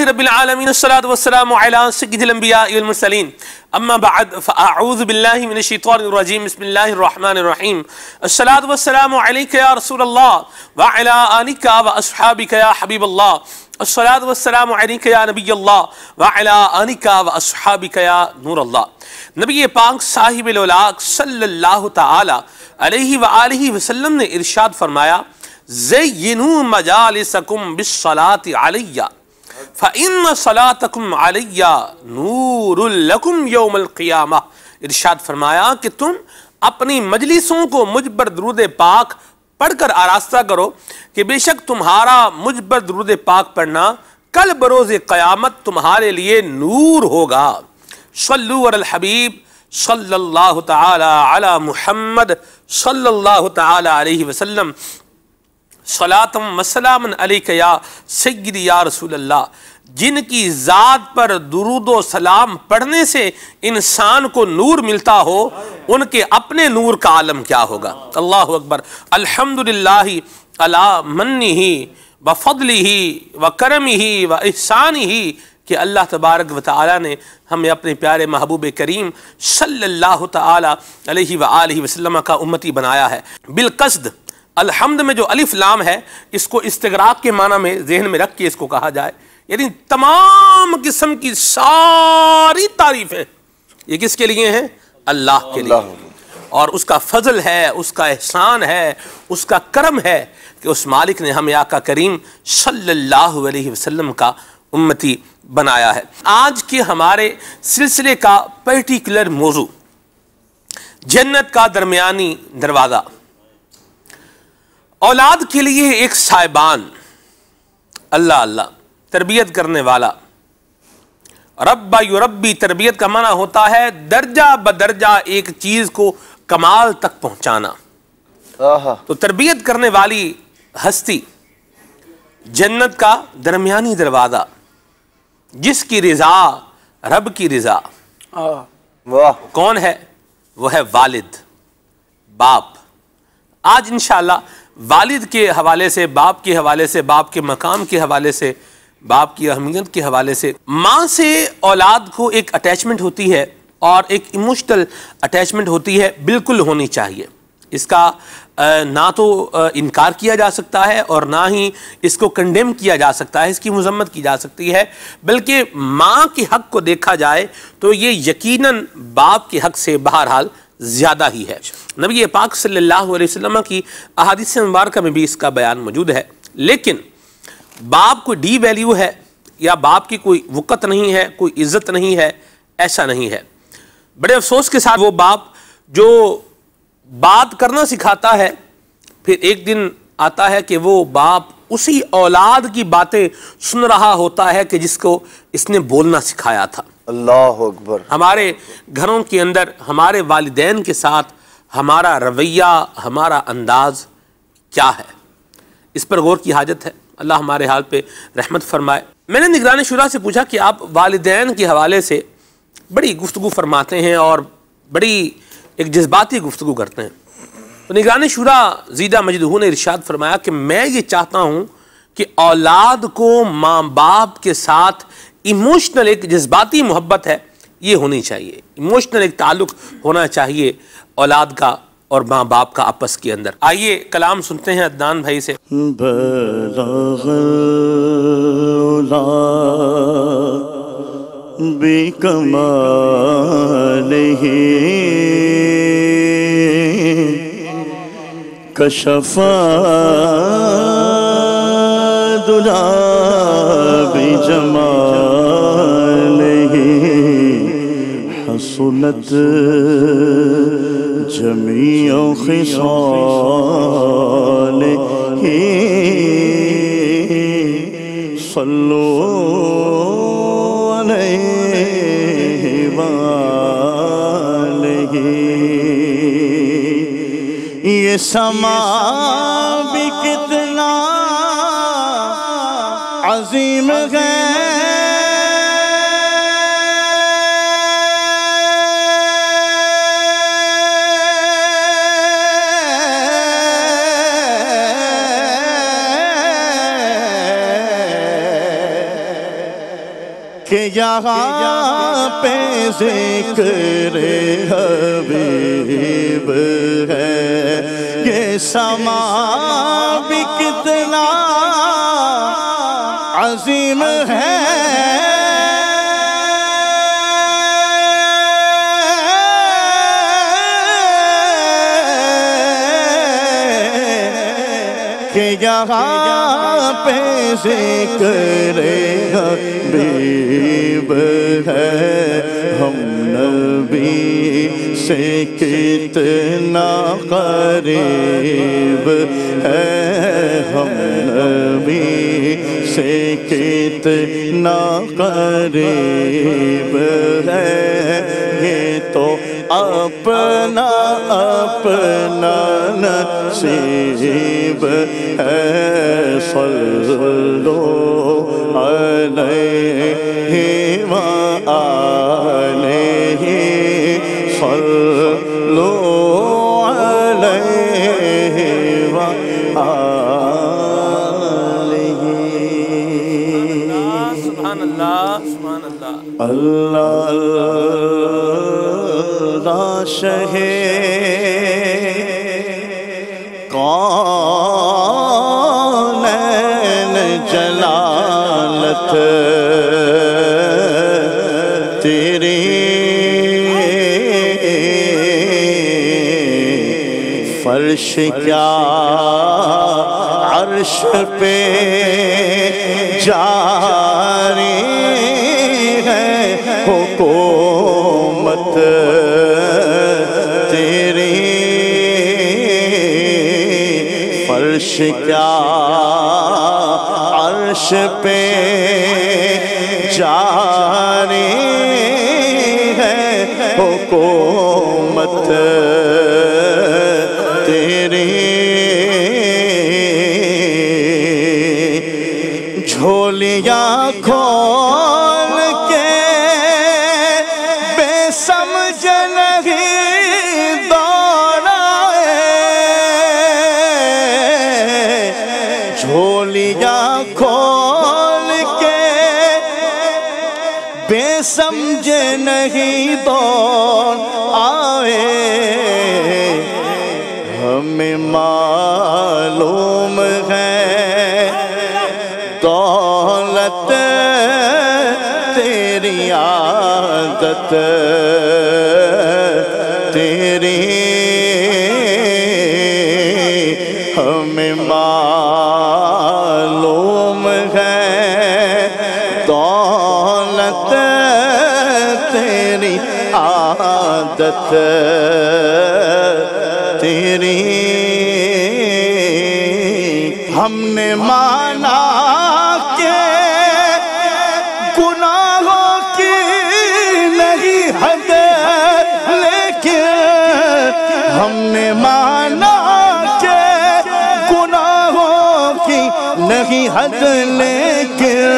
रब्बिल आलमीन अस्सलातु वस्सलामु अला सय्यिदिल अंबिया वल मुरसलीन अम्मा बअद फअऊज़ु बिल्लाहि मिनश शैतानिर रजीम बिस्मिल्लाहिर रहमानिर रहीम अस्सलातु वस्सलामु अलैका या रसूलल्लाह व अला आलिका व अस्हाबिका या हबीबल्लाह अस्सलातु वस्सलामु अलैका या नबियल्लाह व अला आलिका व अस्हाबिका या नूरल्लाह। नबी पाक साहिबुल औलाक सल्लल्लाहु तआला अलैहि व आलिहि वसल्लम ने इरशाद फरमाया, ज़य्यिनू मजालिसकुम बिस्सलाति अलैया फ़इन्न सलातकुम अलैया नूरुल लकुम यौमल क़ियामा। इरशाद फरमाया कि तुम अपनी मजलिसों को मुझ पर दुरूद पाक पढ़कर आरास्ता करो कि बेशक तुम्हारा मुझ पर दुरूद पाक पढ़ना कल बरोज़ क़यामत तुम्हारे लिए नूर होगा। सल्लु अलल हबीब सल्लल्लाहु तआला अला मुहम्मद सल्लल्लाहु तआला अलैहि वसल्लम सलातम वसलामन अलैका या सय्यदी या रसूलल्लाह। जिनकी ज़ात पर दुरूदो सलाम पढ़ने से इंसान को नूर मिलता हो, उनके अपने नूर का आलम क्या होगा। अल्लाहु अकबर। अल्हम्दुलिल्लाहि अला मन्निही व फ़द्लिही व करमिही व इहसानिही कि अल्लाह तबारक व तआला ने हमें अपने प्यारे महबूब करीम सल्लल्लाहु तआला अलैहि व आलिहि वसल्लम का उम्मती बनाया है। बिलक़स्द अल्हम्द में जो अलिफ लाम है, इसको इस्तिग़राक़ के माना में जहन में रख के इसको कहा जाए, यानी तमाम किस्म की सारी तारीफ़ें ये किसके लिए हैं? अल्लाह के लिए। और उसका फजल है, उसका एहसान है, उसका करम है कि उस मालिक ने हमें आका करीम सल्लल्लाहु अलैहि वसल्लम का उम्मती बनाया है। आज के हमारे सिलसिले का पर्टिकुलर मौजू जन्नत का दरमियानी दरवाज़ा। औलाद के लिए एक साहिबान, अल्लाह अल्लाह तरबियत करने वाला। रब्बा युरब्बी, तरबियत का माना होता है दर्जा बदर्जा एक चीज को कमाल तक पहुंचाना। तो तरबियत करने वाली हस्ती जन्नत का दरमियानी दरवाजा, जिसकी रिजा रब की रिजा। वाह, कौन है? वो है वालिद, बाप। आज इंशाअल्लाह वालिद के हवाले से, बाप के हवाले से, बाप के मकाम के हवाले से, बाप की अहमियत के हवाले से, माँ से औलाद को एक अटैचमेंट होती है और एक इमोशनल अटैचमेंट होती है, बिल्कुल होनी चाहिए। इसका ना तो इनकार किया जा सकता है और ना ही इसको कंडेम किया जा सकता है, इसकी मजम्मत की जा सकती है। बल्कि माँ के हक़ को देखा जाए तो ये यकीनन बाप के हक़ से बहरहाल ज़्यादा ही है। नबी पाक सल्लल्लाहु अलैहि वसल्लम की अहादीस मुबारक में भी इसका बयान मौजूद है। लेकिन बाप को डी वैल्यू है या बाप की कोई वक़्त नहीं है, कोई इज़्ज़त नहीं है, ऐसा नहीं है। बड़े अफसोस के साथ वो बाप जो बात करना सिखाता है, फिर एक दिन आता है कि वो बाप उसी औलाद की बातें सुन रहा होता है कि जिसको इसने बोलना सिखाया था। अल्लाह अकबर। हमारे घरों के अंदर हमारे वालिदैन के साथ हमारा रवैया, हमारा अंदाज क्या है, इस पर गौर की हाजत है। अल्लाह हमारे हाल पे रहमत फरमाए। मैंने निगरान शुरा से पूछा कि आप वालिदैन के हवाले से बड़ी गुफ्तगू फरमाते हैं और बड़ी एक जज्बाती गुफ्तगू करते हैं। तो निगरान शुरा ज़ीदा मजदहू ने इरशाद फरमाया कि मैं ये चाहता हूँ कि औलाद को माँ बाप के साथ इमोशनल एक जज्बाती मोहब्बत है, ये होनी चाहिए। इमोशनल एक ताल्लुक़ होना चाहिए औलाद का और माँ बाप का आपस के अंदर। आइए कलाम सुनते हैं अदनान भाई से। कशफा दुला बिजमालिही हसनत जमीअ खिसालिही सल्लू अलैहि वालिही। ये समा भी कितना अजीम है, कि यहाँ पे ज़िक्र हबीब है, ये समा भी कितना अजीम है। कि यहाँ पे ज़िक्र हबीब है, हम नबी से कितना करीब है, हम नबी से कितना करीब है। ये तो अपना अपना नसीब है। सल्लल्लाहु अलैहि व आलिहि, सल्लल्लाहु अलैहि व आलिहि। सुभान अल्लाह, सुभान अल्लाह। अल्लाह अल्लाह शहे कौनैन जलालत तेरी, फर्श क्या अर्श पे जारी है, हुकूमत तेरी। फर्श क्या अर्श पे जारी है, हुकूमत तेरी। झोलियाँ खोल के बेसमझ नहीं दौड़ाए, झोलियाँ खोल के बेसमझ नहीं दौड़ आए। हमें मालूम है दौलत तेरी आदत तेरी, हमें मालूम है दौलत तेरी आदत तेरी। हमने माना के गुनाहों की नहीं हद, लेकिन हमने माना के गुनाहों की नहीं हद, लेकिन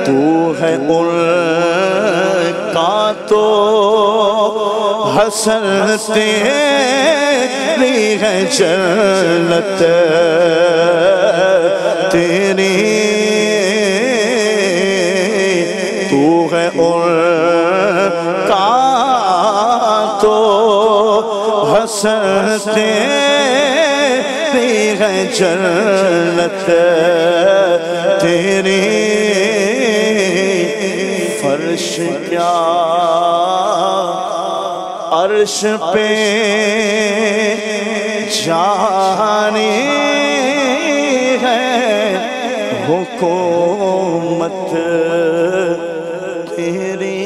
तू है उनका तो हसन तेरी है जन्नत तेरी। तू है उनका तो हसन तेरी है जन्नत तेरी। फर्श क्या अर्श पे जानी है, हुकूमत तेरी।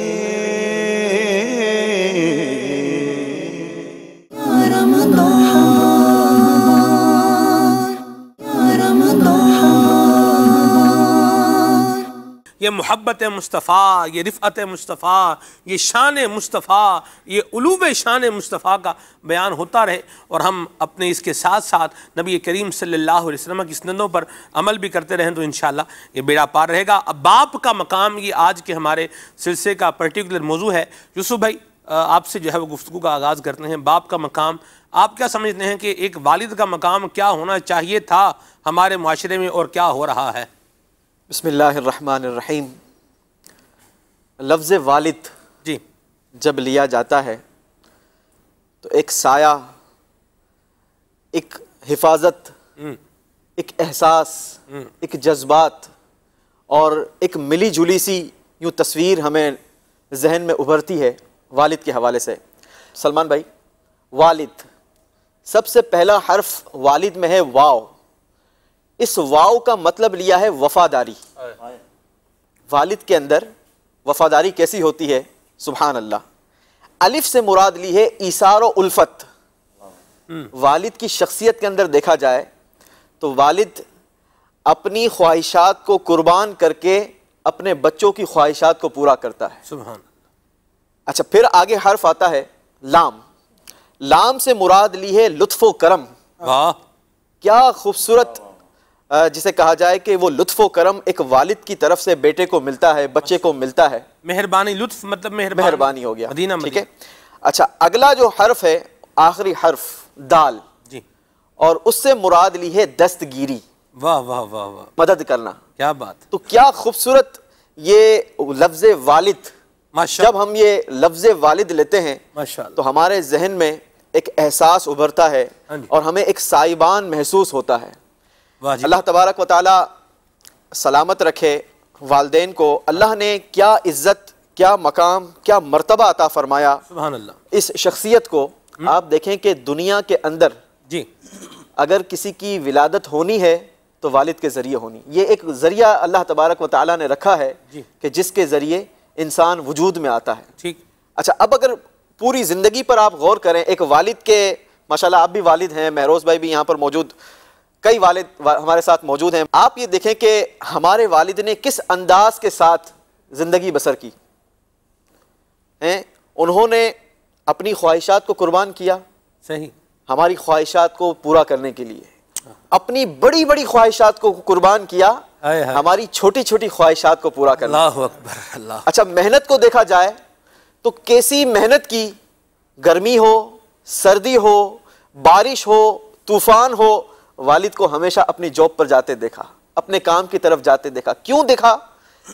ये मोहब्बत मुस्तफ़ा, ये रिफ़अत मुस्तफ़ा, ये शान मुस्तफ़ा, ये उलूब शान मुस्तफ़ा का बयान होता रहे और हम अपने इसके साथ साथ नबी करीम सल्लल्लाहु अलैहि वसल्लम की सुन्नतों पर अमल भी करते रहें तो इंशाअल्लाह ये बेड़ा पार रहेगा। अब बाप का मकाम, ये आज के हमारे सिलसिले का पर्टिकुलर मौजू है। यूसुफ भाई, आपसे जो है वो गुफ्तगू का आगाज़ करते हैं। बाप का मकाम, आप क्या समझते हैं कि एक वालिद का मकाम क्या होना चाहिए था हमारे माशरे में और क्या हो रहा है? बिस्मिल्लाहिर्रहमानिर्रहीम। लफ्ज़ वालिद जी जब लिया जाता है तो एक साया, एक हिफाजत, एक एहसास, एक जज्बात और एक मिली जुली सी यूँ तस्वीर हमें जहन में उभरती है वालिद के हवाले से। सलमान भाई, वालिद, सबसे पहला हर्फ वालिद में है वाव। इस वाव का मतलब लिया है वफादारी। वालिद के अंदर वफादारी कैसी होती है, सुभान अल्लाह। अलिफ से मुराद ली है ईसार और उल्फत। वालिद की शख्सियत के अंदर देखा जाए तो वालिद अपनी ख्वाहिशात को कुर्बान करके अपने बच्चों की ख्वाहिशात को पूरा करता है। सुभान। अच्छा, फिर आगे हर्फ आता है लाम। लाम से मुराद ली है लुत्फ़ो करम। वाह, क्या खूबसूरत जिसे कहा जाए कि वो लुत्फ़ो करम एक वालिद की तरफ से बेटे को मिलता है, बच्चे को मिलता है। मेहरबानी, लुत्फ मतलब मेहरबानी हो गया। मदीना, ठीक है। अच्छा, अगला जो हर्फ है, आखिरी हर्फ दाल जी, और उससे मुराद ली है दस्तगीरी। वाह वाह वाह वाह, मदद करना। क्या बात। तो क्या खूबसूरत ये लफ्ज़ वालिद। माशाअल्लाह। जब हम ये लफ्ज़ वालिद लेते हैं माशाअल्लाह, तो हमारे जहन में एक एहसास उभरता है और हमें एक साइबान महसूस होता है। अल्लाह तबारक व तआला सलामत रखे वालिदैन को। अल्लाह ने क्या इज्जत, क्या मकाम, क्या मर्तबा अता फरमाया सुभान अल्लाह इस शख्सियत को। आप देखें कि दुनिया के अंदर जी, अगर किसी की विलादत होनी है तो वालिद के ज़रिए होनी। ये एक ज़रिया अल्लाह तबारक व तआला ने रखा है कि जिसके ज़रिए इंसान वजूद में आता है। ठीक। अच्छा, अब अगर पूरी ज़िंदगी पर आप गौर करें, एक वालिद के, माशाल्लाह आप भी वालिद हैं, महरोज़ भाई भी यहाँ पर मौजूद, कई वालिद हमारे साथ मौजूद हैं। आप ये देखें कि हमारे वालिद ने किस अंदाज के साथ ज़िंदगी बसर की हैं। उन्होंने अपनी ख्वाहिशात को कुर्बान किया, सही, हमारी ख्वाहिशात को पूरा करने के लिए। अपनी बड़ी बड़ी ख्वाहिशात को कुर्बान किया, हमारी छोटी छोटी ख्वाहिशात को पूरा करना। अल्लाहु अकबर, अल्लाह। अच्छा, मेहनत को देखा जाए तो कैसी मेहनत की, गर्मी हो, सर्दी हो, बारिश हो, तूफान हो, वालिद को हमेशा अपनी जॉब पर जाते देखा, अपने काम की तरफ जाते देखा। क्यों देखा?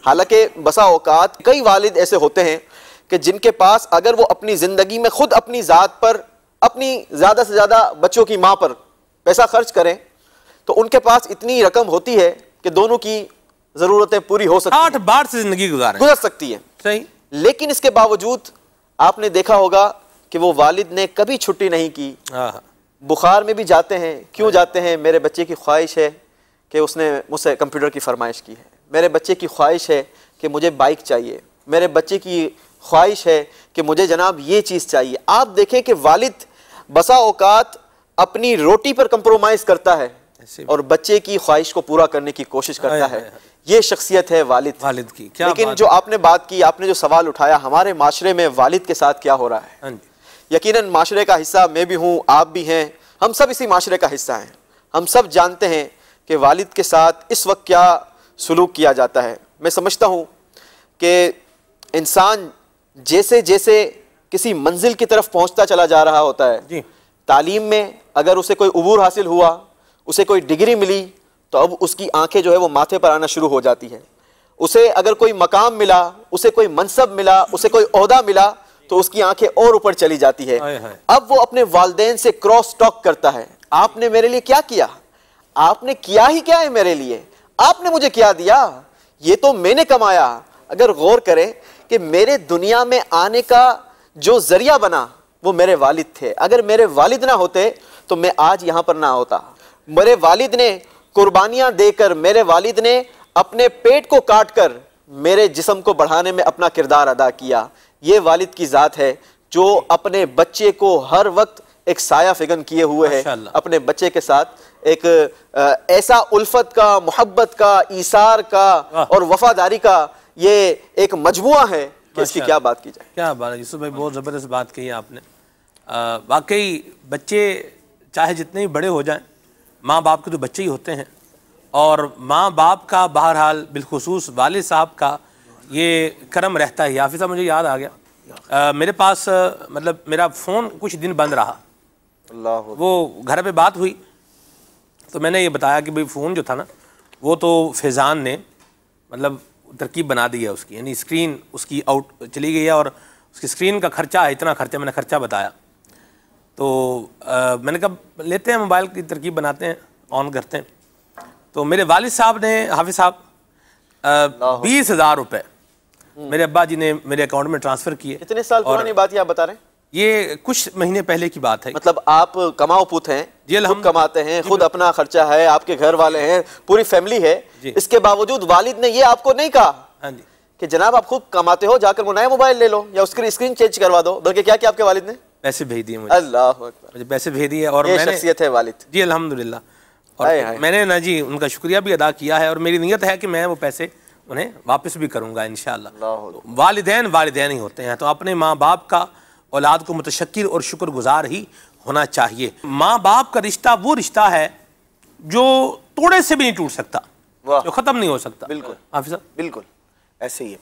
हालांकि बसा औकात कई वालिद ऐसे होते हैं कि जिनके पास अगर वो अपनी ज़िंदगी में खुद अपनी ज़ात पर, अपनी ज़्यादा से ज़्यादा बच्चों की माँ पर पैसा खर्च करें तो उनके पास इतनी रकम होती है कि दोनों की ज़रूरतें पूरी हो सकती हैं, 8 बार से ज़िंदगी गुजर सकती है। सही। लेकिन इसके बावजूद आपने देखा होगा कि वो वालिद ने कभी छुट्टी नहीं की। बुखार में भी जाते हैं। क्यों जाते हैं? मेरे बच्चे की ख्वाहिश है कि उसने मुझसे कंप्यूटर की फरमाइश की है, मेरे बच्चे की ख्वाहिश है कि मुझे बाइक चाहिए, मेरे बच्चे की ख्वाहिश है कि मुझे जनाब ये चीज़ चाहिए। आप देखें कि वालिद बसा औकात अपनी रोटी पर कंप्रोमाइज़ करता है और बच्चे की ख्वाहिश को पूरा करने की कोशिश करता है। ये शख्सियत है वालिद की। क्या लेकिन जो आपने बात की, आपने जो सवाल उठाया, हमारे माशरे में वालिद के साथ क्या हो रहा है, यकीनन माशरे का हिस्सा मैं भी हूँ, आप भी हैं, हम सब इसी माशरे का हिस्सा हैं। हम सब जानते हैं कि वालिद के साथ इस वक्त क्या सलूक किया जाता है। मैं समझता हूँ कि इंसान जैसे जैसे किसी मंजिल की तरफ पहुँचता चला जा रहा होता है, तालीम में अगर उसे कोई उबूर हासिल हुआ, उसे कोई डिग्री मिली, तो अब उसकी आंखें जो है वो माथे पर आना शुरू हो जाती है। उसे अगर कोई मकाम मिला, उसे कोई मनसब मिला, उसे कोई ओहदा मिला, तो उसकी आंखें और ऊपर चली जाती है। अब वो अपने वालिदैन से क्रॉस टॉक करता है, आपने मेरे लिए क्या किया? आपने किया ही क्या है मेरे लिए? आपने मुझे क्या दिया? ये तो मैंने कमाया। अगर गौर करें कि मेरे दुनिया में आने का जो जरिया बना वो मेरे वालिद थे। अगर मेरे वालिद ना होते तो मैं आज यहाँ पर ना होता। मेरे वालिद ने कुर्बानियाँ देकर, मेरे वालिद ने अपने पेट को काट कर मेरे जिस्म को बढ़ाने में अपना किरदार अदा किया। ये वालिद की ज़ात है जो अपने बच्चे को हर वक्त एक साया फिगन किए हुए है, अपने बच्चे के साथ एक ऐसा उल्फत का, मोहब्बत का, ईसार का और वफादारी का ये एक मजमुआ है कि इसकी क्या बात की जाए। क्या बात है यूसुफ भाई, बहुत ज़बरदस्त बात कही आपने। वाकई बच्चे चाहे जितने ही बड़े हो जाएं, माँ बाप के तो बच्चे ही होते हैं, और माँ बाप का बहरहाल बिलखुसूस वालिद साहब का ये करम रहता है। हाफिज़ साहब, मुझे याद आ गया, मेरे पास मतलब मेरा फ़ोन कुछ दिन बंद रहा, वो घर पे बात हुई तो मैंने ये बताया कि भाई फ़ोन जो था ना वो तो फैज़ान ने मतलब तरकीब बना दी है उसकी, यानी स्क्रीन उसकी आउट चली गई है और उसकी स्क्रीन का खर्चा है, इतना खर्चा, मैंने खर्चा बताया। तो मैंने कहा लेते हैं मोबाइल की तरकीब बनाते हैं, ऑन करते हैं। तो मेरे वालिद साहब ने, हाफिज साहब, 20,000 रुपये मेरे अब्बा जी ने मेरे अकाउंट में ट्रांसफ़र किए। कितने साल पुरानी बात ये आप बता रहे हैं? ये कुछ महीने पहले की बात है। मतलब आप कमाओ पुत हैं जी, खुद कमाते हैं, खुद अपना खर्चा है, आपके घर वाले हैं, पूरी फैमिली है, इसके बावजूद वालिद ने ये आपको नहीं कहा हाँ जी कि जनाब आप खुद कमाते हो, जाकर वो नया मोबाइल ले लो या उसकी स्क्रीन चेंज करवा दो, बल्कि क्या किया आपके वालिद ने? पैसे भेज दिए मुझे। अल्लाह अकबर, मुझे पैसे भेज दिए और ये मैंने, शख्सियत है वालिद जी अल्हम्दुलिल्लाह, और मैंने ना जी उनका शुक्रिया भी अदा किया है और मेरी नीयत है कि मैं वो पैसे उन्हें वापस भी करूँगा इंशाअल्लाह। तो वालिदैन वालिदैन ही होते हैं, तो अपने माँ बाप का औलाद को मुतशक्किर और शुक्रगुजार ही होना चाहिए। माँ बाप का रिश्ता वो रिश्ता है जो तोड़े से भी नहीं टूट सकता, जो ख़त्म नहीं हो सकता। बिल्कुल हाफिज़ साहब, बिल्कुल ऐसे ही है।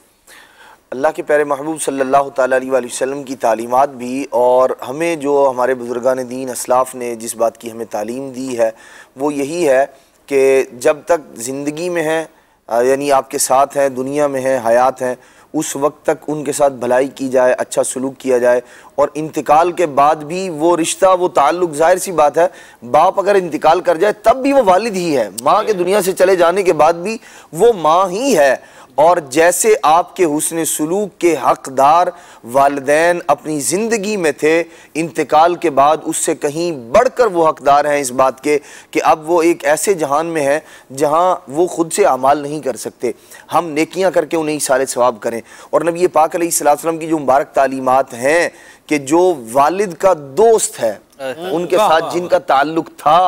अल्लाह के प्यारे महबूब सल्लल्लाहु ताला अलैहि वसल्लम की तालीमात भी, और हमें जो हमारे बुजुर्गान दीन असलाफ़ ने जिस बात की हमें तालीम दी है वो यही है कि जब तक ज़िंदगी में है, यानी आपके साथ हैं, दुनिया में है, हयात हैं, उस वक्त तक उनके साथ भलाई की जाए, अच्छा सलूक किया जाए, और इंतकाल के बाद भी वो रिश्ता, वो ताल्लुक़, ज़ाहिर सी बात है बाप अगर इंतकाल कर जाए तब भी वो वालिद ही है, माँ के दुनिया से चले जाने के बाद भी वो माँ ही है। और जैसे आपके हुस्न सलूक के हक़दार वालिदैन अपनी ज़िंदगी में थे, इंतकाल के बाद उससे कहीं बढ़कर वो हक़दार हैं इस बात के कि अब वो एक ऐसे जहान में है जहां वो खुद से अमाल नहीं कर सकते, हम नेकियां करके उन्हें इसाले सवाब करें। और नबी पाक अलैहिस्सलाम की जो मुबारक तालीमात हैं कि जो वालिद का दोस्त है, उनके साथ जिनका ताल्लुक था,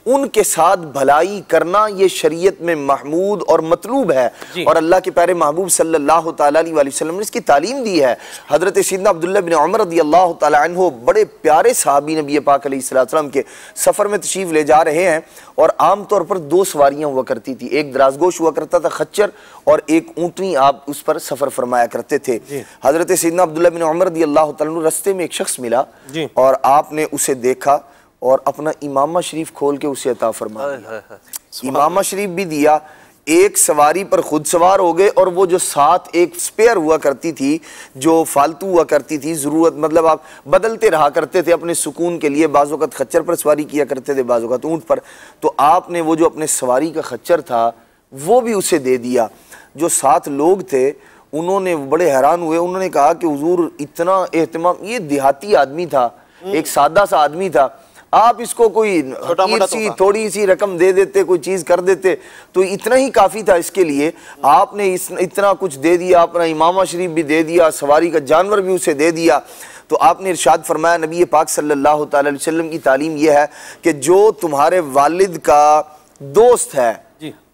उनके साथ भलाई करना ये शरीयत में महमूद और मतलूब है, और अल्लाह के प्यारे महबूब सल्लल्लाहु ताला अलैहि वसल्लम ने इसकी तालीम दी है। हज़रत सैयदना अब्दुल्लाह बिन उमर रज़ियल्लाहु ताला अन्हु बड़े प्यारे सहाबी नबी पाक अलैहिस्सलाम के सफ़र में तशरीफ़ ले जा रहे हैं, और आम तौर पर दो सवारियाँ हुआ करती थी, एक दराजगोश हुआ करता था खच्चर, और एक ऊँटनी आप उस पर सफ़र फरमाया करते थे। हज़रत सैयदना अब्दुल्लाह बिन उमर रज़ियल्लाहु ताला अन्हु रास्ते में एक शख्स मिला और आपने उसे देखा और अपना इमामा शरीफ खोल के उसे अता फरमा दिया। इमामा शरीफ भी दिया, एक सवारी पर खुद सवार हो गए, और वो जो साथ एक स्पेयर हुआ करती थी, जो फालतू हुआ करती थी, ज़रूरत मतलब आप बदलते रहा करते थे अपने सुकून के लिए, बाज़ वक़्त खच्चर पर सवारी किया करते थे, बाज़ वक़्त ऊँट पर, तो आपने वो जो अपने सवारी का खच्चर था वो भी उसे दे दिया। जो साथ लोग थे उन्होंने बड़े हैरान हुए, उन्होंने कहा कि हुजूर इतना एहतमाम, ये देहाती आदमी था, एक सादा सा आदमी था, आप इसको कोई सी थोड़ी सी रकम दे देते, कोई चीज़ कर देते तो इतना ही काफ़ी था इसके लिए, आपने इतना कुछ दे दिया, अपना इमामा शरीफ भी दे दिया, सवारी का जानवर भी उसे दे दिया। तो आपने इरशाद फरमाया, नबी पाक सल्लल्लाहु ताला अलैहि वसल्लम की तालीम यह है कि जो तुम्हारे वालिद का दोस्त है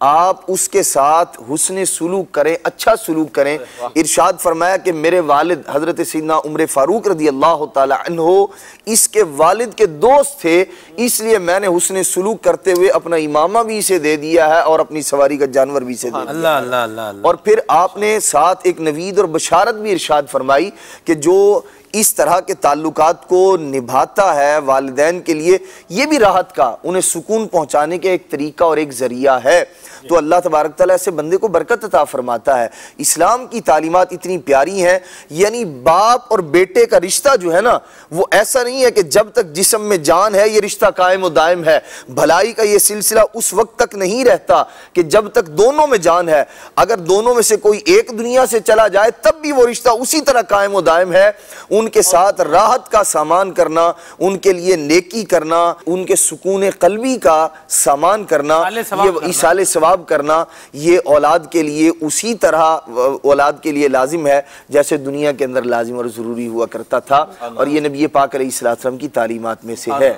आप उसके साथ हुस्न सुलूक करें, अच्छा सुलूक करें। इरशाद फरमाया कि मेरे वालिद हज़रत सैयदना उमर फारूक रज़ियल्लाहु ताला अन्हु इसके वालिद के दोस्त थे, इसलिए मैंने हुस्न सुलूक करते हुए अपना इमामा भी इसे दे दिया है और अपनी सवारी का जानवर भी इसे दे दिया। अल्लाह अल्लाह अल्लाह। और फिर आपने साथ एक नवीद और बशारत भी इरशाद फरमाई कि जो इस तरह के ताल्लुकात को निभाता है वालिदैन के लिए ये भी राहत का, उन्हें सुकून पहुंचाने का एक तरीका और एक जरिया है। तो अल्लाह तबारक तआला ऐसे बंदे को बरकत अता फरमाता है। इस्लाम की तालीमात इतनी प्यारी हैं, यानी बाप और बेटे का रिश्ता जो है ना वो ऐसा नहीं है कि जब तक जिस्म में जान है ये रिश्ता कायम व दायम है। भलाई का ये सिलसिला उस वक्त तक नहीं रहता कि जब तक दोनों में जान है। अगर दोनों में से कोई एक दुनिया से चला जाए तब भी वो रिश्ता उसी तरह कायम व दायम है। उनके साथ राहत का सामान करना, उनके लिए नेकी करना, उनके सुकून कल्बी का सामान करना, ये इसाले सवाब करना, ये औलाद के लिए उसी तरह औलाद के लिए लाजिम है जैसे दुनिया के अंदर लाजिम और ज़रूरी हुआ करता था। और ये नबी पाक अलैहिस्सलाम की तालीमात में से है।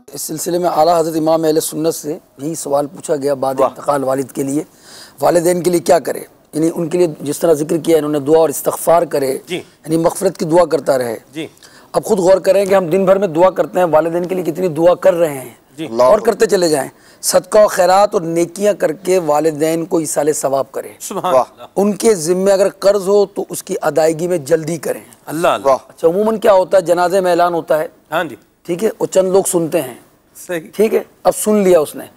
इस सिलसिले में आला हज़रत इमाम अहले सुन्नत से यही सवाल पूछा गया बाद इंतकाल वालिद के लिए, वालिदैन के लिए क्या करे, यानी उनके लिए जिस तरह जिक्र किया इन्होंने दुआ और इस्तग़फ़ार करे, यानी मग़फ़िरत की दुआ करता रहे जी। अब खुद गौर करें कि हम दिन भर में दुआ करते हैं, वालिदैन के लिए कितनी दुआ कर रहे हैं और करते चले जाएं। सदका और खैरात और नेकियां करके वालिदैन को इसाले सवाब करें। उनके ज़िम्मे अगर कर्ज हो तो उसकी अदायगी में जल्दी करें। अल्लाह। अच्छा, उमूमन क्या होता है, जनाजे में ऐलान होता है ठीक है, और चंद लोग सुनते हैं, सही, ठीक है, अब सुन लिया उसने।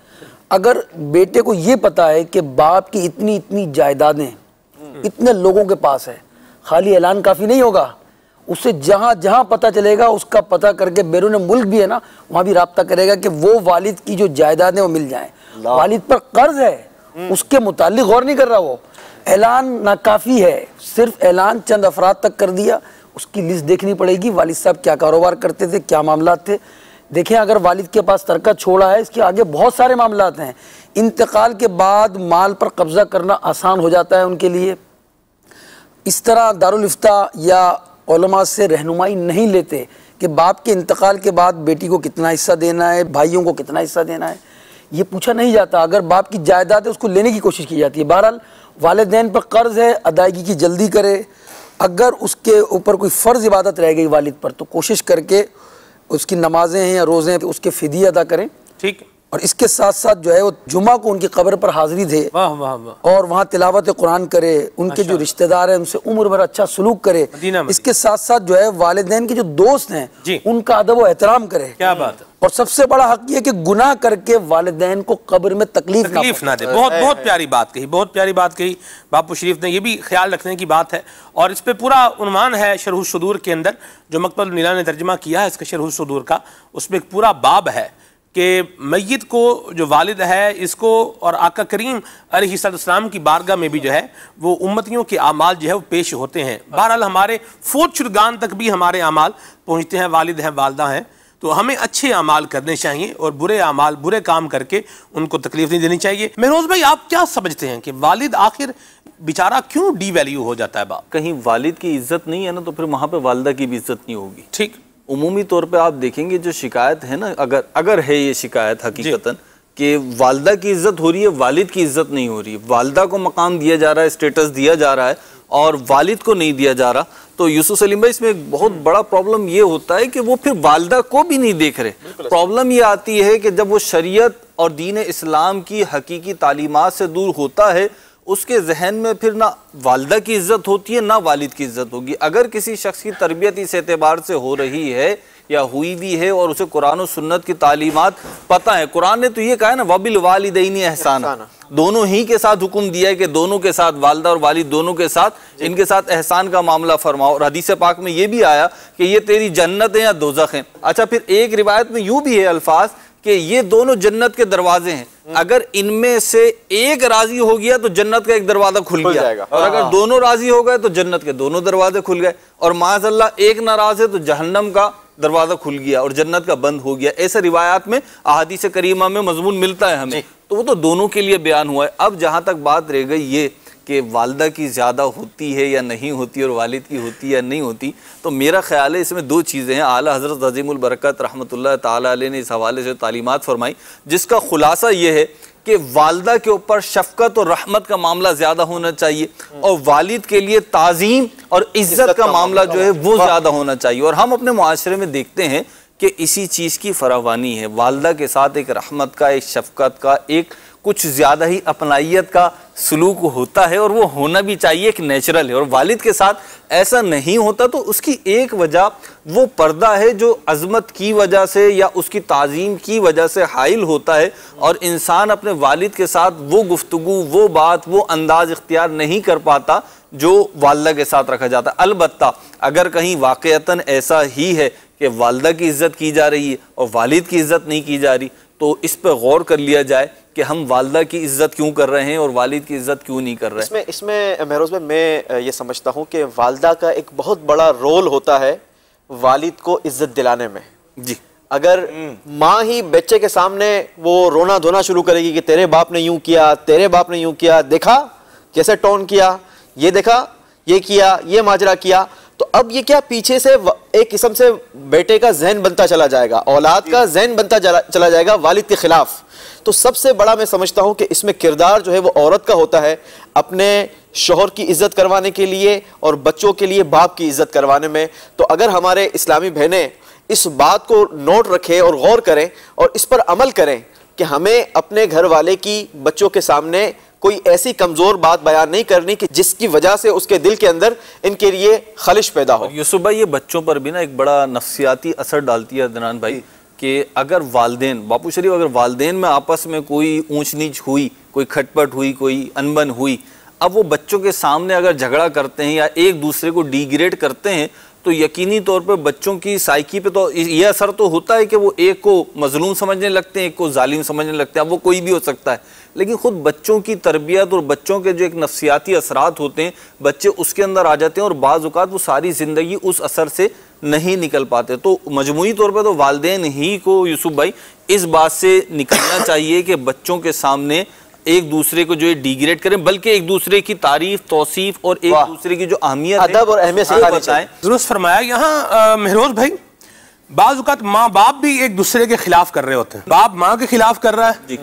अगर बेटे को ये पता है कि बाप की इतनी इतनी जायदादें इतने लोगों के पास है, खाली ऐलान काफ़ी नहीं होगा, उससे जहाँ जहाँ पता चलेगा उसका पता करके बैरून मुल्क भी है ना, वहाँ भी राब्ता करेगा कि वो वालिद की जो जायदादें वो मिल जाएं। वालिद पर कर्ज है, उसके मुतालिक गौर नहीं कर रहा, वो ऐलान नाकाफ़ी है, सिर्फ ऐलान चंद अफराद तक कर दिया। उसकी लिस्ट देखनी पड़ेगी, वालिद साहब क्या कारोबार करते थे, क्या मामला थे। देखें, अगर वालिद के पास तरका छोड़ा है, इसके आगे बहुत सारे मामला हैं। इंतकाल के बाद माल पर कब्जा करना आसान हो जाता है उनके लिए। इस तरह दारुल इफ्ता या उलमा से रहनुमाई नहीं लेते कि बाप के इंतकाल के बाद बेटी को कितना हिस्सा देना है, भाइयों को कितना हिस्सा देना है, ये पूछा नहीं जाता। अगर बाप की जायदाद है उसको लेने की कोशिश की जाती है। बहरहाल वालिदैन पर कर्ज है, अदायगी की जल्दी करे। अगर उसके ऊपर कोई फ़र्ज़ इबादत रह गई वालिद पर, तो कोशिश करके उसकी नमाजें हैं या रोज़े हैं, उसके फ़िदी अदा करें, ठीक। और इसके साथ साथ जो है वो जुमा को उनकी कब्र पर हाज़िरी दे, वाह वाह वाह, और वहाँ तिलावत कुरान करे, उनके जो रिश्तेदार हैं उनसे उम्र भर अच्छा सलूक करे। इसके साथ साथ जो है वालिदैन के जो दोस्त हैं उनका अदब व एहतराम करे। क्या बात है। और सबसे बड़ा हक ये कि गुनाह करके वालिदैन को कब्र में तकलीफ ना दे। बहुत प्यारी बात कही, बहुत प्यारी बात कही बापू शरीफ ने। ये भी ख्याल रखने की बात है, और इस पे पूरा उन्वान है शरह सुदूर के अंदर, जो मकतल नीला ने तर्जमा किया है इसका शरह सुदूर का। उसमें एक पूरा बाब है कि मैयत को जो वालिद है इसको और आका करीम अलैहिस्सलाम की बारगाह में भी जो है वो उम्मतियों के आमाल जो है वो पेश होते हैं। बहरहाल हमारे फोत शुरगान तक भी हमारे आमाल पहुँचते हैं, वालिद हैं, वालदा हैं, तो हमें अच्छे अमाल करने चाहिए और बुरे अमाल, बुरे काम करके उनको तकलीफ नहीं देनी चाहिए। महरोज भाई, आप क्या समझते हैं कि वालिद आखिर बेचारा क्यों डी वैल्यू हो जाता है? बाप कहीं वालिद की इज्जत नहीं है ना, तो फिर वहाँ पे वालदा की भी इज्जत नहीं होगी। ठीक, उमूमी तौर पे आप देखेंगे जो शिकायत है ना, अगर है ये शिकायत हकीकतन कि वालदा की इज्जत हो रही है, वालिद की इज्जत नहीं हो रही है, वालदा को मकाम दिया जा रहा है, स्टेटस दिया जा रहा है और वालिद को नहीं दिया जा रहा, तो यूसुफ सलीम भाई इसमें एक बहुत बड़ा प्रॉब्लम ये होता है कि वो फिर वालदा को भी नहीं देख रहे। प्रॉब्लम ये आती है कि जब वो शरीयत और दीन इस्लाम की हकीकी तालीमात से दूर होता है, उसके जहन में फिर ना वालदा की इज्जत होती है ना वालिद की इज्जत होगी। अगर किसी शख्स की तरबियत इस एतबार से हो रही है या हुई भी है और उसे कुरान और सुन्नत की तालीमात पता है, कुरान ने तो ये कहा है ना, वबिल वालिदैनी एहसाना, दोनों ही के साथ हुक्म दिया है कि दोनों के साथ, वालदा और वालिद दोनों के साथ, इनके साथ एहसान का मामला फरमाओ। और हदीस पाक में ये भी आया कि ये तेरी जन्नत है या दोज़ख है। अच्छा, फिर एक रिवायत में यूं भी है अल्फाज कि ये दोनों जन्नत के दरवाजे हैं, अगर इनमें से एक राजी हो गया तो जन्नत का एक दरवाजा खुल गया, और अगर दोनों राजी हो गए तो जन्नत के दोनों दरवाजे खुल गए, और माज़अल्लाह एक नाराज है तो जहन्नम का दरवाजा खुल गया और जन्नत का बंद हो गया। ऐसे रिवायात में अहादीस करीमा में मजमून मिलता है हमें, तो वो तो दोनों के लिए बयान हुआ है। अब जहाँ तक बात रह गई ये कि वालदा की ज़्यादा होती है या नहीं होती और वालिद की होती है या नहीं होती, तो मेरा ख्याल है इसमें दो चीज़ें हैं। आला हज़रत अज़ीमुल बरकत रहमतुल्लाह ताला अलैह ने इस हवाले से तालीमात फरमाई, जिसका खुलासा ये है कि वालदा के ऊपर शफ़क़त और रहमत का मामला ज़्यादा होना चाहिए और वालिद के लिए ताज़ीम और इज़्ज़त का मामला जो है वो ज़्यादा होना चाहिए। और हम अपने मुआशरे में देखते हैं कि इसी चीज़ की फरावानी है, वालदा के साथ एक रहमत का, एक शफ़क़त का, एक कुछ ज़्यादा ही अपनाइयत का सलूक होता है, और वो होना भी चाहिए, एक नेचुरल है। और वालिद के साथ ऐसा नहीं होता तो उसकी एक वजह वो पर्दा है जो अज़मत की वजह से या उसकी ताज़ीम की वजह से हाइल होता है, और इंसान अपने वालिद के साथ वो गुफ्तगू, वो बात, वो अंदाज इख्तियार नहीं कर पाता जो वालदा के साथ रखा जाता है। अलबत्ता अगर कहीं वाक़यतन ऐसा ही है कि वालदा की इज़्ज़त की जा रही है और वालिद की इज़्ज़त नहीं की जा रही, तो इस पर गौर कर लिया जाए कि हम वालदा की इज़्ज़त क्यों कर रहे हैं और वालिद की इज़्ज़त क्यों नहीं कर रहे हैं। इसमें महरोज़ भाई मैं ये समझता हूँ कि वालदा का एक बहुत बड़ा रोल होता है वालिद को इज़्ज़त दिलाने में। जी, अगर माँ ही बच्चे के सामने वो रोना धोना शुरू करेगी कि तेरे बाप ने यूं किया, तेरे बाप ने यूं किया, देखा कैसे टोन किया, ये देखा, ये किया, ये माजरा किया, तो अब ये क्या पीछे से एक किस्म से बेटे का जहन बनता चला जाएगा, औलाद का जहन बनता चला जाएगा वालिद के खिलाफ। तो सबसे बड़ा मैं समझता हूँ कि इसमें किरदार जो है वो औरत का होता है, अपने शोहर की इज्जत करवाने के लिए और बच्चों के लिए बाप की इज्जत करवाने में। तो अगर हमारे इस्लामी बहनें इस बात को नोट रखें और गौर करें और इस पर अमल करें कि हमें अपने घर वाले की बच्चों के सामने कोई ऐसी कमजोर बात बयान नहीं करनी कि जिसकी वजह से उसके दिल के अंदर इनके लिए खलिश पैदा हो। यूसुफ भाई, ये बच्चों पर भी ना एक बड़ा नफ्सियाती असर डालती है अदनान भाई, कि अगर वालदेन, बापू शरीफ, अगर वालदेन में आपस में कोई ऊंच नीच हुई, कोई खटपट हुई, कोई अनबन हुई, अब वो बच्चों के सामने अगर झगड़ा करते हैं या एक दूसरे को डिग्रेड करते हैं, तो यकीनी तौर पर बच्चों की साइकी पे तो ये असर तो होता है कि वो एक को मजलूम समझने लगते हैं, एक को जालिम समझने लगते हैं। अब वो कोई भी हो सकता है, लेकिन खुद बच्चों की तरबियत और बच्चों के जो एक नफ्सियाती असरात होते हैं, बच्चे उसके अंदर आ जाते हैं और बाज़ औक़ात वो सारी ज़िंदगी उस असर से नहीं निकल पाते। तो मजमूई तौर पर तो वालिदैन ही को यूसुफ भाई इस बात से निकलना चाहिए कि बच्चों के सामने एक दूसरे को जो है डिग्रेड करें, बल्कि एक दूसरे की तारीफ, तौसीफ और एक दूसरे की जो अहमियत, अदब और अहमियत बताएं। दुरुस्त फरमाया। यहाँ महरोज भाई, बाज़ औक़ात माँ बाप भी एक दूसरे के खिलाफ कर रहे होते हैं। बाप माँ के खिलाफ कर रहा है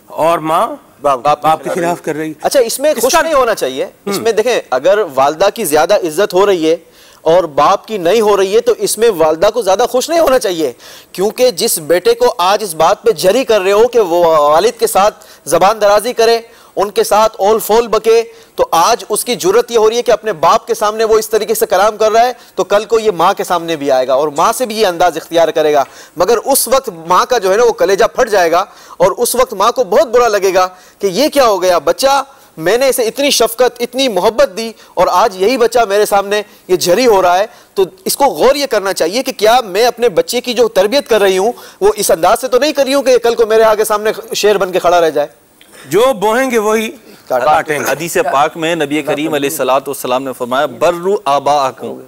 और माँ बाप के खिलाफ कर रही है। अच्छा, इसमें खुश नहीं होना चाहिए। इसमें देखें, अगर वालदा की ज्यादा इज्जत हो रही है और बाप की नहीं हो रही है, तो इसमें वालदा को ज्यादा खुश नहीं होना चाहिए, क्योंकि जिस बेटे को आज इस बात पे जरी कर रहे हो कि वो वालिद के साथ जबान दराजी करे, उनके साथ ओल फोल बके, तो आज उसकी जुर्रत ये हो रही है कि अपने बाप के सामने वो इस तरीके से कलाम कर रहा है, तो कल को ये माँ के सामने भी आएगा और माँ से भी ये अंदाज इख्तियार करेगा। मगर उस वक्त माँ का जो है ना वो कलेजा फट जाएगा और उस वक्त माँ को बहुत बुरा लगेगा कि ये क्या हो गया, बच्चा मैंने इसे इतनी शफकत, इतनी मोहब्बत दी और आज यही बच्चा मेरे सामने ये जरी हो रहा है। तो इसको गौर ये करना चाहिए कि क्या मैं अपने बच्चे की जो तरबियत कर रही हूँ वो इस अंदाज से तो नहीं कर रही हूँ कि कल को मेरे आगे सामने शेर बन के खड़ा रह जाए। जो बोएंगे वही काटेंगे। हदीस पाक में नबी करीम अलैहिस्सलातु वस्सलाम ने फरमाया, बर्रु आबाअकुम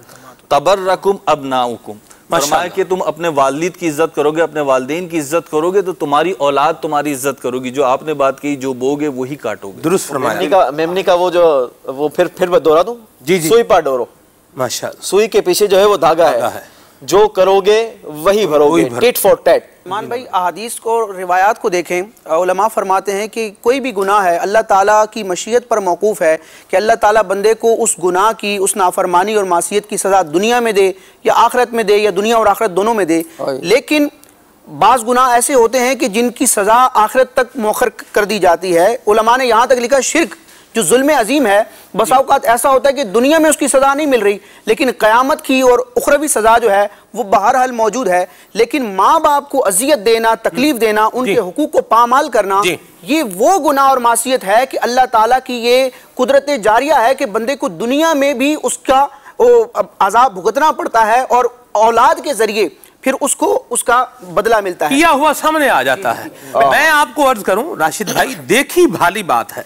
तबर्रकुम अबनाउकुम, फरमाया कि तुम अपने वालिद की इज्जत करोगे, अपने वालिदैन की इज्जत करोगे तो तुम्हारी औलाद तुम्हारी इज्जत करोगी। जो आपने बात की, जो बोगे वही काटोगे। दुरुस्त फरमाया। मेमनी का वो फिर दोहरा दूं, जी जी, सुई पा डोरो, माशाअल्लाह, सुई के पीछे जो है वो धागा है, जो करोगे वही भरोगे, टिट फॉर टैट। मान भाई, अहादीस को, रिवायात को देखें, उलमा फरमाते हैं कि कोई भी गुनाह है अल्लाह ताला की मशीयत पर मौकूफ़ है कि अल्लाह ताला बंदे को उस गुनाह की, उस नाफरमानी और मासियत की सज़ा दुनिया में दे या आखिरत में दे, या दुनिया और आखिरत दोनों में दे। लेकिन बाज़ गुनाह ऐसे होते हैं कि जिनकी सज़ा आखिरत तक मौखर कर दी जाती है। उलमा ने यहाँ तक लिखा, शिर्क जो जुल्म अजीम है, बसा औक़ात ऐसा होता है कि दुनिया में उसकी सज़ा नहीं मिल रही, लेकिन क़यामत की और उखरवी सज़ा जो है वो बहरहाल मौजूद है। लेकिन माँ बाप को अजियत देना, तकलीफ देना, उनके हुकूक को पामाल करना, ये वो गुनाह और मासियत है कि अल्लाह ताला की ये कुदरत जारिया है कि बंदे को दुनिया में भी उसका अज़ाब भुगतना पड़ता है और औलाद के जरिए फिर उसको उसका बदला मिलता है, किया हुआ सामने आ जाता है। मैं आपको अर्ज करूं राशिद भाई, देखी भाली बात है,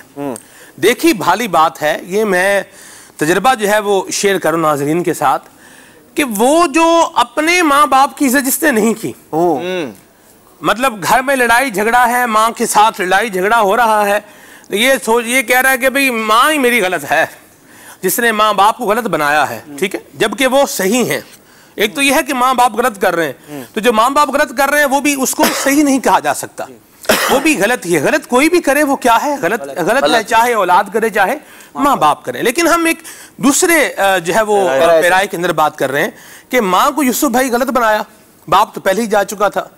देखी भाली बात है। ये मैं तजर्बा जो है वो शेयर करूं नाज़रीन के साथ, कि वो जो अपने माँ बाप की इज्जत जिसने नहीं की, मतलब घर में लड़ाई झगड़ा है, माँ के साथ लड़ाई झगड़ा हो रहा है, ये कह रहा है कि भाई माँ ही मेरी गलत है, जिसने माँ बाप को गलत बनाया है, ठीक है, जबकि वो सही है। एक तो यह है कि माँ बाप गलत कर रहे हैं, तो जो माँ बाप गलत कर रहे हैं वो भी, उसको सही नहीं कहा जा सकता, वो भी गलत ही है। गलत कोई भी करे वो क्या है, गलत है, चाहे औलाद करे चाहे माँ बाप करे। लेकिन हम एक दूसरे जो है वो पैराए के अंदर बात कर रहे हैं कि माँ को यूसुफ भाई गलत बनाया, बाप तो पहले ही जा चुका था।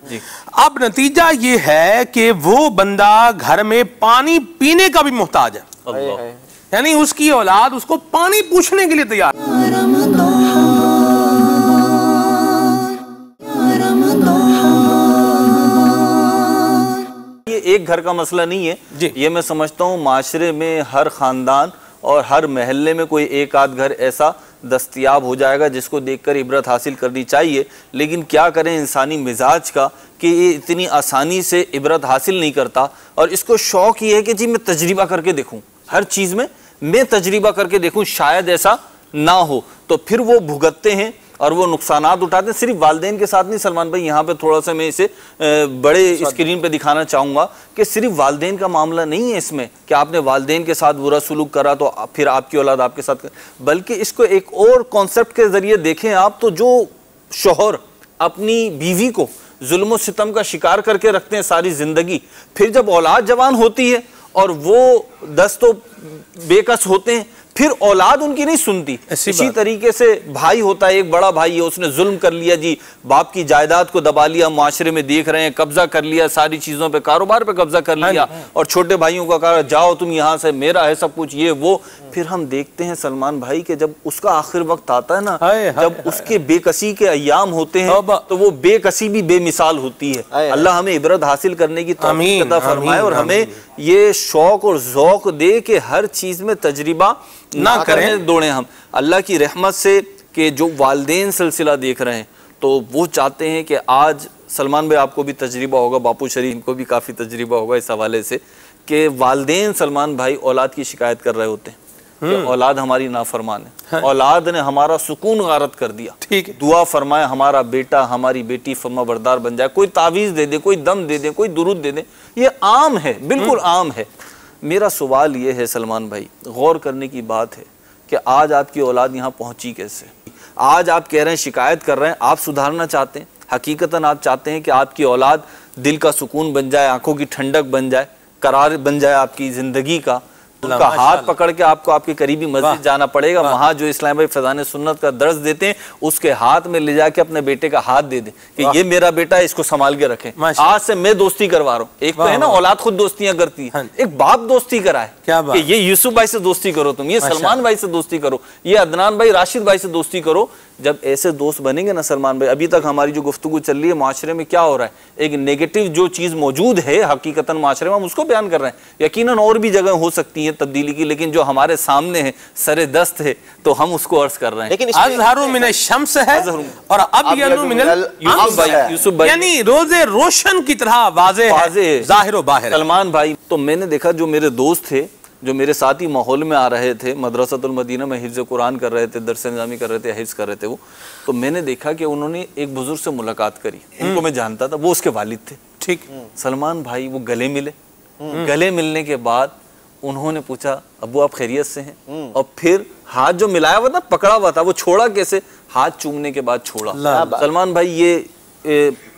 अब नतीजा ये है कि वो बंदा घर में पानी पीने का भी मोहताज है, यानी उसकी औलाद उसको पानी पूछने के लिए तैयार। ये एक घर का मसला नहीं है, ये मैं समझता हूँ माशरे में हर खानदान और हर महल्ले में कोई एक आध घर ऐसा दस्तयाब हो जाएगा जिसको देखकर इबरत हासिल करनी चाहिए। लेकिन क्या करें इंसानी मिजाज का कि ये इतनी आसानी से इबरत हासिल नहीं करता, और इसको शौक ये है कि जी मैं तजर्बा करके देखूं, हर चीज़ में मैं तजर्बा करके देखूं, शायद ऐसा ना हो, तो फिर वो भुगतते हैं और वो नुकसानात उठाते हैं। सिर्फ वालिदैन के साथ नहीं सलमान भाई, यहाँ पे थोड़ा सा मैं इसे बड़े स्क्रीन पे दिखाना चाहूँगा कि सिर्फ वालिदैन का मामला नहीं है इसमें कि आपने वालिदैन के साथ बुरा सलूक करा तो फिर आपकी औलाद आपके साथ बल्कि इसको एक और कॉन्सेप्ट के ज़रिए देखें आप, तो जो शोहर अपनी बीवी को जुल्म सितम का शिकार करके रखते हैं सारी ज़िंदगी, फिर जब औलाद जवान होती है और वो 10 तो बेकस होते हैं, फिर औलाद उनकी नहीं सुनती। इसी तरीके से भाई होता है, एक बड़ा भाई है, उसने जुल्म कर लिया जी, बाप की जायदाद को दबा लिया, माशरे में देख रहे हैं, कब्जा कर लिया, सारी चीजों पे, कारोबार पे कब्जा कर लिया, और छोटे भाइयों का कहा जाओ तुम यहाँ से, मेरा है सब कुछ, ये वो। फिर हम देखते हैं सलमान भाई के जब उसका आखिर वक्त आता है ना, जब उसके बेकसी के अय्याम होते हैं, तो वो बेकसी भी बेमिसाल होती है। अल्लाह हमें इबरत हासिल करने की तौफीक अता फरमाए और हमें ये शौक और ज़ौक़ दे कि हर चीज में तजरिबा ना करें दौड़े हम। अल्लाह की रहमत से कि जो वालिदैन सिलसिला देख रहे हैं, तो वो चाहते हैं कि आज सलमान भाई आपको भी तजरिबा होगा, बापू शरीफ को भी काफ़ी तजरिबा होगा इस हवाले से कि वालिदैन सलमान भाई औलाद की शिकायत कर रहे होते हैं कि औलाद हमारी नाफरमान है, औलाद ने हमारा सुकून गारत कर दिया, ठीक है, दुआ फरमाए हमारा बेटा हमारी बेटी फर्मा बरदार बन जाए, कोई तावीज़ दे दे, कोई दम दे दे, कोई दुरूद दे दे, ये आम है, बिल्कुल आम है। मेरा सवाल ये है सलमान भाई, गौर करने की बात है कि आज आपकी औलाद यहाँ पहुँची कैसे? आज आप कह रहे हैं, शिकायत कर रहे हैं, आप सुधारना चाहते हैं, हकीकतन आप चाहते हैं कि आपकी औलाद दिल का सुकून बन जाए, आंखों की ठंडक बन जाए, करार बन जाए आपकी ज़िंदगी का। उनका हाथ पकड़ के आपको आपकी करीबी मस्जिद जाना पड़ेगा, वहां जो इस्लाम भाई फैज़ान सुन्नत का दर्स देते हैं, उसके हाथ में ले जाके अपने बेटे का हाथ दे दें कि ये मेरा बेटा है, इसको संभाल के रखें, आज से मैं दोस्ती करवा रहा हूँ। एक तो है ना औलाद खुद दोस्तियां करती है, एक बाप दोस्ती कराए कि ये यूसुफ भाई से दोस्ती करो, तुम ये सलमान भाई से दोस्ती करो, ये अदनान भाई राशिद भाई से दोस्ती करो। जब ऐसे दोस्त बनेंगे ना सलमान भाई, अभी तक हमारी जो गुफ्तगू चल रही है माशरे में क्या हो रहा है, एक नेगेटिव जो चीज़ मौजूद है हकीकतन माशरे में, हम उसको बयान कर रहे हैं। यकीनन और भी जगह हो सकती है तब्दीली की, लेकिन जो हमारे सामने है सरे दस्त है, तो हम उसको अर्ज कर रहे हैं। लेकिन अज़हरु मिन शम्स है और अब यनु मिनल यूसुफ भाई, यानी रोजे रोशन की तरह वाज़ेह ज़ाहिर व बाहिर। सलमान भाई, तो मैंने देखा जो मेरे दोस्त थे, जो मेरे साथ ही माहौल में आ रहे थे, मदरसतुल मदीना में हिफ्ज़ कुरान कर रहे थे, दरस निज़ामी कर रहे थे, हिफ्ज़ कर रहे थे वो, तो मैंने देखा कि उन्होंने एक बुजुर्ग से मुलाकात करी, उनको मैं जानता था, वो उसके वालिद थे, ठीक। सलमान भाई वो गले मिले, गले मिलने के बाद उन्होंने पूछा अब्बू आप खैरियत से हैं, और फिर हाथ जो मिलाया हुआ था, पकड़ा हुआ था, वो छोड़ा कैसे? हाथ चूमने के बाद छोड़ा। सलमान भाई ये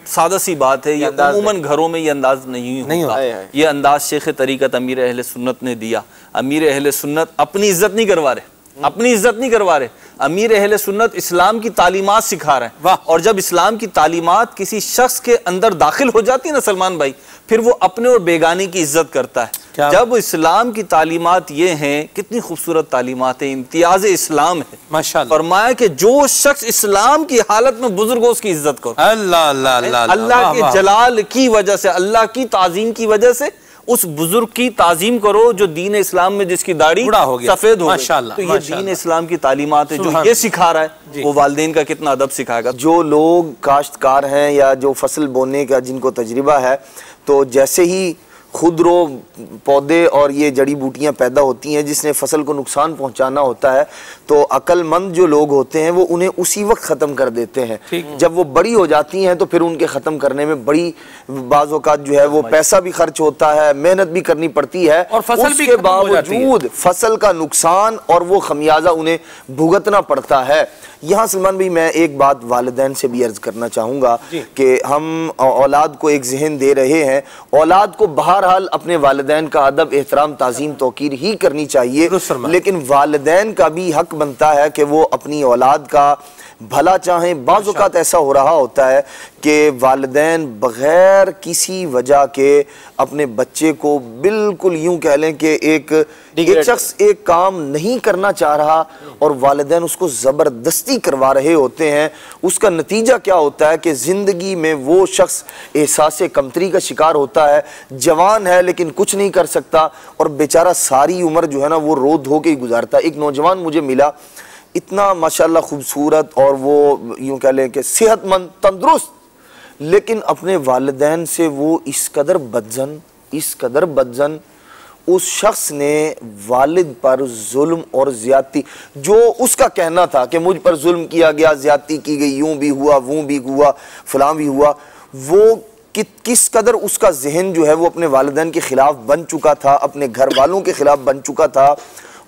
सादा सी बात है, ये अमूमन घरों में ये अंदाज नहीं होता। ये अंदाज शेख तरीक़त अमीर अहले सुन्नत ने दिया। अमीर अहले सुन्नत अपनी इज्जत नहीं करवा रहे, अपनी इज्जत नहीं करवा रहे, अमीर अहले सुन्नत इस्लाम की तालीमात सिखा रहे हैं। और जब इस्लाम की तालीमात किसी शख्स के अंदर दाखिल हो जाती है ना सलमान भाई, फिर वो अपने और बेगानी की इज्जत करता है। जब इस्लाम की तालीमात ये हैं, कितनी खूबसूरत तालीमात है, इम्तियाज इस्लाम है माशाअल्लाह। फरमाया कि जो शख्स इस्लाम की हालत में बुजुर्गों उसकी इज्जत करो, अल्लाह के जलाल की वजह से, अल्लाह की ताजीम की वजह से उस बुजुर्ग की ताजीम करो जो दीन इस्लाम में जिसकी दाढ़ी सफेद हो माशाअल्लाह। तो ये दीन इस्लाम की तालीमात है जो ये सिखा रहा है, वो वालिदैन का कितना अदब सिखाएगा। जो लोग काश्तकार हैं या जो फसल बोने का जिनको तजर्बा है, तो जैसे ही खुदरो पौधे और ये जड़ी बूटियां पैदा होती हैं जिसने फसल को नुकसान पहुंचाना होता है, तो अक्लमंद जो लोग होते हैं वो उन्हें उसी वक्त ख़त्म कर देते हैं। जब वो बड़ी हो जाती हैं तो फिर उनके ख़त्म करने में बड़ी बाज़ औक़ात जो है वो पैसा भी खर्च होता है, मेहनत भी करनी पड़ती है, और फसल के बावजूद फसल का नुकसान और वो खमियाजा उन्हें भुगतना पड़ता है। यहाँ सलमान भाई मैं एक बात वालिदैन से भी अर्ज करना चाहूँगा कि हम औलाद को एक जहन दे रहे हैं, औलाद को बहरहाल अपने वालिदैन का अदब एहतराम ताज़ीम तौकीर ही करनी चाहिए, लेकिन वालिदैन का भी हक बनता है कि वो अपनी औलाद का भला चाहें। बाज़ औक़ात ऐसा हो रहा होता है कि वालिदैन बग़ैर किसी वजह के अपने बच्चे को बिल्कुल यूं कह लें कि एक शख्स एक काम नहीं करना चाह रहा और वालिदैन उसको ज़बरदस्ती करवा रहे होते हैं। उसका नतीजा क्या होता है कि ज़िंदगी में वो शख्स एहसास कमतरी का शिकार होता है, जवान है लेकिन कुछ नहीं कर सकता, और बेचारा सारी उम्र जो है ना वो रो धो के ही गुजारता है। एक नौजवान मुझे मिला, इतना माशाल्लाह खूबसूरत और वो यूं कह लें कि सेहतमंद तंदुरुस्त, लेकिन अपने वालिदैन से वो इस कदर बदजन उस शख्स ने वालिद पर जुल्म और ज्यादती, जो उसका कहना था कि मुझ पर जुल्म किया गया, ज्यादती की गई, यूं भी हुआ, वो भी हुआ, फलां भी हुआ, वो किस कदर उसका जहन जो है वो अपने वालिदैन के खिलाफ बन चुका था, अपने घर वालों के खिलाफ बन चुका था।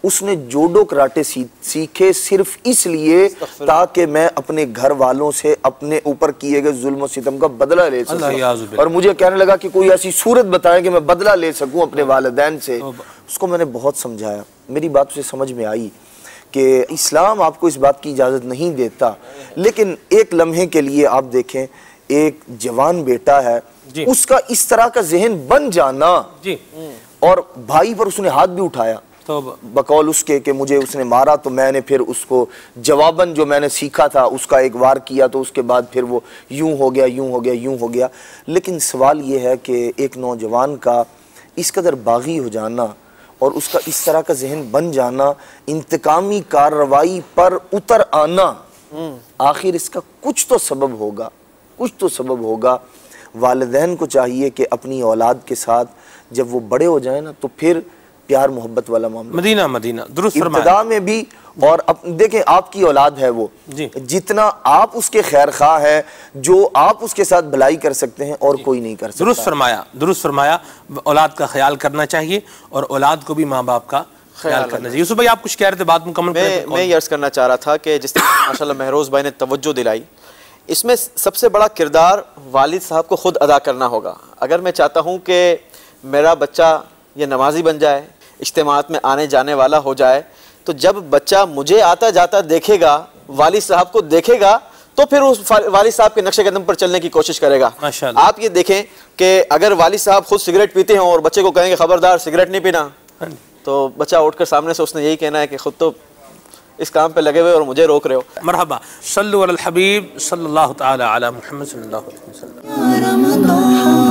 उसने जूडो कराटे सीखे सिर्फ इसलिए ताकि मैं अपने घर वालों से अपने ऊपर किए गए जुल्म और सितम का बदला ले सकूं। और मुझे कहने लगा कि कोई ऐसी सूरत बताएं कि मैं बदला ले सकूं अपने वालिदैन से। उसको मैंने बहुत समझाया, मेरी बात उसे समझ में आई कि इस्लाम आपको इस बात की इजाज़त नहीं देता, लेकिन एक लम्हे के लिए आप देखें, एक जवान बेटा है, उसका इस तरह का जहन बन जाना जी। और भाई पर उसने हाथ भी उठाया तो बकौल उसके कि मुझे उसने मारा, तो मैंने फिर उसको जवाबन जो मैंने सीखा था उसका एक वार किया, तो उसके बाद फिर वो यूं हो गया, यूं हो गया, यूं हो गया। लेकिन सवाल ये है कि एक नौजवान का इस कदर बागी हो जाना और उसका इस तरह का जहन बन जाना, इंतकामी कार्रवाई पर उतर आना, आखिर इसका कुछ तो सबब होगा, कुछ तो सबब होगा। वालिदैन को चाहिए कि अपनी औलाद के साथ जब वो बड़े हो जाए ना, तो फिर प्यार मोहब्बत वाला मामला, मदीना मदीना दुरुस्त इब्तिदा में भी, और अब देखें आपकी औलाद है वो जी। जितना आप उसके खैर खा है, जो आप उसके साथ भलाई कर सकते हैं और कोई नहीं कर सकता। दुरुस्त फरमाया, औलाद का ख्याल करना चाहिए और औलाद को भी माँ बाप का ख्याल करना चाहिए। यूसुफ भाई आप कुछ कह रहे थे, बात मुकम्मल करें। मैं ये अर्ज करना चाह रहा था कि जिस तरह माशाल्लाह महरोज भाई ने तवज्जो दिलाई, इसमें सबसे बड़ा किरदार वालिद साहब को खुद अदा करना होगा। अगर मैं चाहता हूँ कि मेरा बच्चा ये नमाजी बन जाए, इज्तिमात में आने जाने वाला हो जाए, तो जब बच्चा मुझे आता जाता देखेगा, वालिद साहब को देखेगा, तो फिर उस वालिद साहब के नक्शे कदम पर चलने की कोशिश करेगा। आप ये देखें कि अगर वालिद साहब खुद सिगरेट पीते हैं और बच्चे को कहेंगे खबरदार सिगरेट नहीं पीना, तो बच्चा उठकर सामने से उसने यही कहना है कि खुद तो इस काम पे लगे हुए और मुझे रोक रहे हो। मरहबा, सल्लु अलल हबीब सल्लल्लाहु तआला अला मुहम्मद सल्लल्लाहु अलैहि वसल्लम।